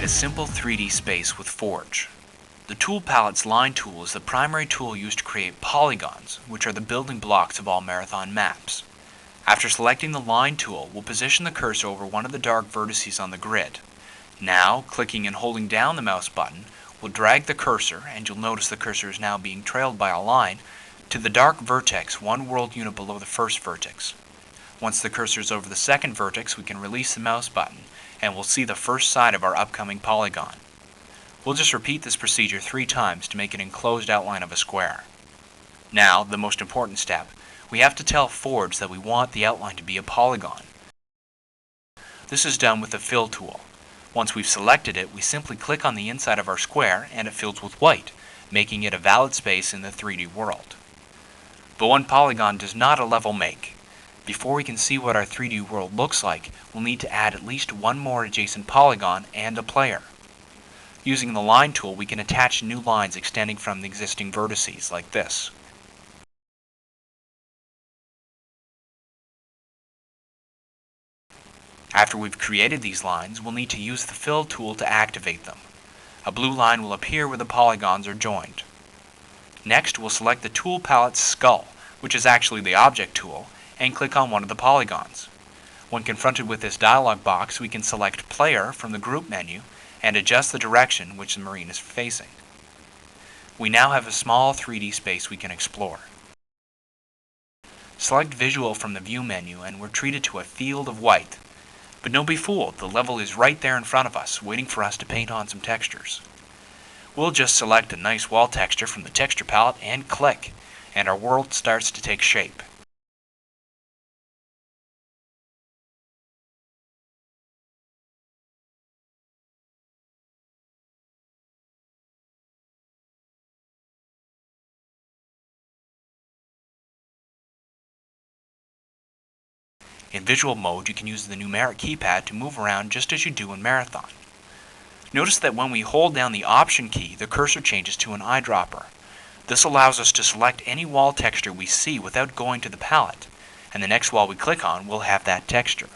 a simple 3D space with Forge. The tool palette's line tool is the primary tool used to create polygons, which are the building blocks of all Marathon maps. After selecting the line tool, we'll position the cursor over one of the dark vertices on the grid. Now, clicking and holding down the mouse button, we'll drag the cursor, and you'll notice the cursor is now being trailed by a line, to the dark vertex one world unit below the first vertex. Once the cursor is over the second vertex, we can release the mouse button, and we'll see the first side of our upcoming polygon. We'll just repeat this procedure 3 times to make an enclosed outline of a square. Now, the most important step, we have to tell Forge that we want the outline to be a polygon. This is done with the Fill tool. Once we've selected it, we simply click on the inside of our square and it fills with white, making it a valid space in the 3D world. But one polygon does not a level make. Before we can see what our 3D world looks like, we'll need to add at least one more adjacent polygon and a player. Using the line tool, we can attach new lines extending from the existing vertices, like this. After we've created these lines, we'll need to use the Fill tool to activate them. A blue line will appear where the polygons are joined. Next, we'll select the tool palette's skull, which is actually the object tool, and click on one of the polygons. When confronted with this dialog box, we can select Player from the Group menu and adjust the direction which the marine is facing. We now have a small 3D space we can explore. Select Visual from the View menu and we're treated to a field of white. But don't be fooled, the level is right there in front of us, waiting for us to paint on some textures. We'll just select a nice wall texture from the texture palette and click, and our world starts to take shape. In visual mode, you can use the numeric keypad to move around just as you do in Marathon. Notice that when we hold down the Option key, the cursor changes to an eyedropper. This allows us to select any wall texture we see without going to the palette, and the next wall we click on will have that texture.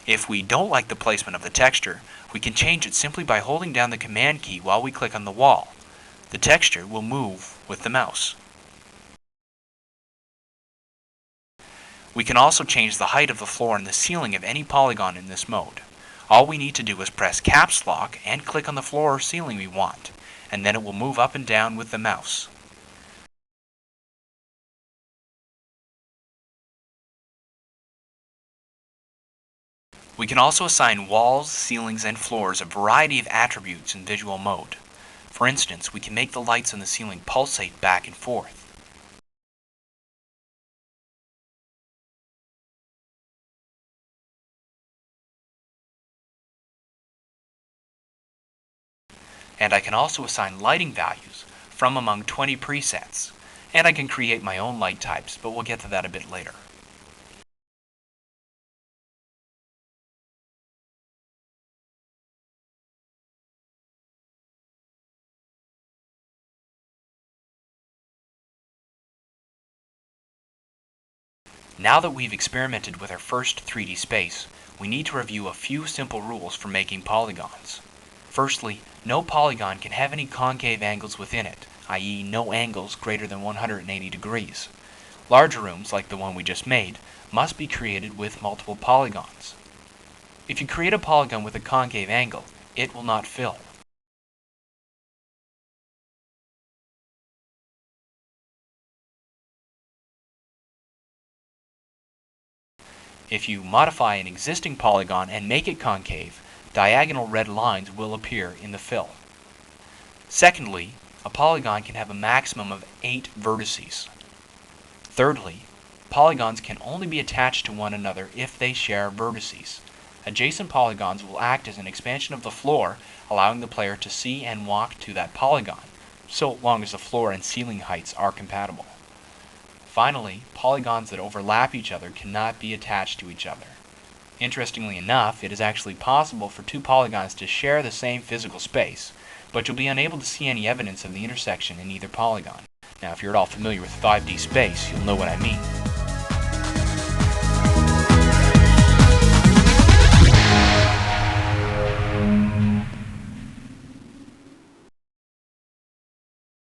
If we don't like the placement of the texture, we can change it simply by holding down the Command key while we click on the wall. The texture will move with the mouse. We can also change the height of the floor and the ceiling of any polygon in this mode. All we need to do is press Caps Lock and click on the floor or ceiling we want, and then it will move up and down with the mouse. We can also assign walls, ceilings, and floors a variety of attributes in visual mode. For instance, we can make the lights on the ceiling pulsate back and forth. And I can also assign lighting values from among 20 presets. And I can create my own light types, but we'll get to that a bit later. Now that we've experimented with our first 3D space, we need to review a few simple rules for making polygons. Firstly, no polygon can have any concave angles within it, i.e. no angles greater than 180 degrees. Larger rooms, like the one we just made, must be created with multiple polygons. If you create a polygon with a concave angle, it will not fill. If you modify an existing polygon and make it concave, diagonal red lines will appear in the fill. Secondly, a polygon can have a maximum of 8 vertices. Thirdly, polygons can only be attached to one another if they share vertices. Adjacent polygons will act as an expansion of the floor, allowing the player to see and walk to that polygon, so long as the floor and ceiling heights are compatible. Finally, polygons that overlap each other cannot be attached to each other. Interestingly enough, it is actually possible for two polygons to share the same physical space, but you'll be unable to see any evidence of the intersection in either polygon. Now, if you're at all familiar with 5D space, you'll know what I mean.